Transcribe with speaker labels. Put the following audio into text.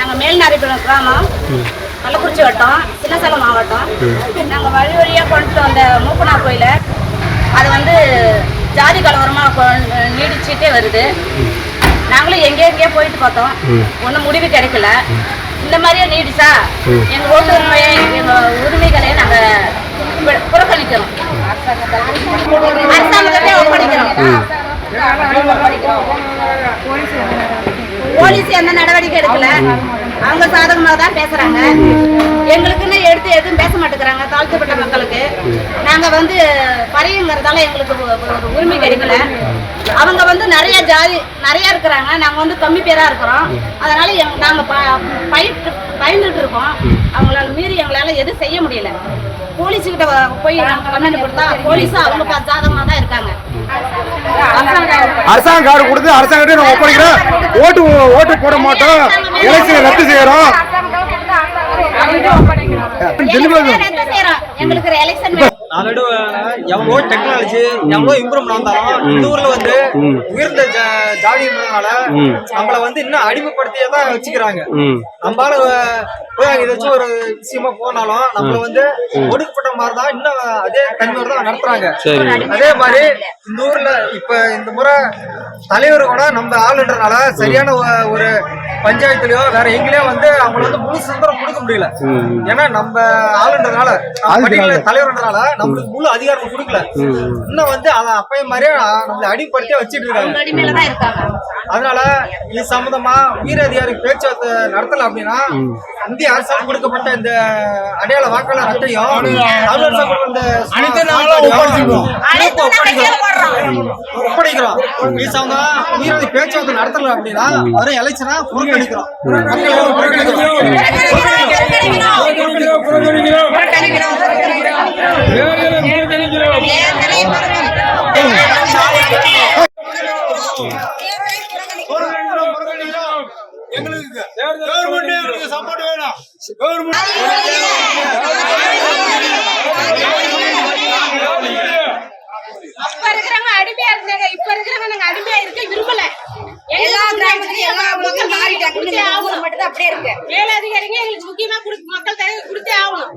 Speaker 1: நாங்கள் மேல்நாரிபுரம் கிராமம், கள்ளக்குறிச்சி வட்டம், சின்னசேலம் மாவட்டம். நாங்கள் வழி வழியாக கொண்டுட்டு வந்த மூப்பனார் கோயிலை அது வந்து ஜாதி கலவரமாக நீடிச்சுட்டே வருது. நாங்களும் எங்கேயோ போயிட்டு பார்த்தோம், ஒன்றும் முடிவு கிடைக்கல. இந்த மாதிரியே நீடிச்சா எங்கள் ஓட்டு உரிமையை, எங்கள் உரிமைகளை நாங்கள் புறக்கணிக்கிறோம், அரசாங்கத்தை ஒப்படைக்கிறோம். போலீஸ் எந்த நடவடிக்கை எடுக்கல, அவங்க சாதகமாக தான் பேசுறாங்க. எங்களுக்குன்னு எடுத்து எதுவும் பேச மாட்டேங்கிறாங்க. தாழ்த்தப்பட்ட மக்களுக்கு நாங்கள் வந்து பறையுங்கிறதால எங்களுக்கு ஒரு உரிமை கிடைக்கல. அவங்க வந்து நிறைய ஜாதி நிறைய இருக்கிறாங்க, நாங்கள் வந்து கம்மி பேராக இருக்கிறோம். அதனால நாங்கள் பயந்துட்டு இருக்கோம். அவங்களால மீறி எங்களால் எதுவும் செய்ய முடியல. போலீஸுக்கிட்ட போய் நாங்கள் கம்ப்ளைண்ட் கொடுத்தா போலீஸும் அவங்க சாதகமாக தான் இருக்காங்க.
Speaker 2: அரசாங்க கார்டு கொடுத்து அரசாங்கத்தை நம்ம ஒப்படைக்கிறோம். ஓட்டு போட மாட்டோம், எலெக்ஷன் ரத்து செய்யறோம்.
Speaker 1: எங்களுக்கு எலெக்ஷன்
Speaker 3: எவ்வளோ டெக்னாலஜி எவ்வளோ இம்ப்ரூவ்மெண்ட் வந்தாலும் இந்த ஊர்ல வந்து உயர்ந்த ஜாதி இருந்ததுனால நம்மளை வந்து இன்னும் அடிமைப்படுத்தியே தான் வச்சுக்கிறாங்க. நம்மளால போய் ஏதாச்சும் ஒரு விஷயமா போனாலும் நம்மள வந்து ஒடுக்கப்பட்ட மாதிரிதான் இன்னும் அதே தன்மையோட தான் நடத்துறாங்க. அதே மாதிரி இந்த ஊர்ல இப்ப இந்த முறை தலைவர் கூட நம்ம ஆளுன்றதுனால சரியான ஒரு பஞ்சாயத்துலயோ வேற எங்கேயோ வந்து அவங்களை வந்து முழு சுதந்திரம் கொடுக்க முடியல. ஏன்னா நம்ம ஆளுன்றதுனால தலைவர்ன்றதுனால நம்மளுக்கு முழு அதிகாரத்தை கொடுக்கல. இன்னும் வந்து அவன் அப்பைய மாதிரியே நம்மளை அடிப்படுத்தியே வச்சுட்டு இருக்காங்க. அதனால இது சம்பந்தமா உயர் அதிகாரி பேச்சுவார்த்தை நடத்தல அப்படின்னா இந்திய அரசாங்கம் கொடுக்கப்பட்ட இந்த அடையாள வாக்காளர் அட்டையும் ஒப்படைக்கிறோம். இது சம்பந்தமா உயர் பேச்சுவார்த்தை நடத்தல அப்படின்னா வரும் எலெக்ஷனா புறக்கணிக்கிறோம். எங்களுக்கு சப்போர்ட் வேணும்.
Speaker 1: அப்ப இருக்கிறவங்க அடிமையா இருந்தாங்க, இப்ப இருக்கிறவங்க நாங்க அடிமையா இருக்க விரும்பல. எல்லா கிராமத்துலயும் மக்கள் மாறிட்டாங்க, மட்டும் அப்படியே இருக்கு. மேலதிகாரிங்க எங்களுக்கு முக்கியமா மக்கள் கொடுத்தே ஆகணும்.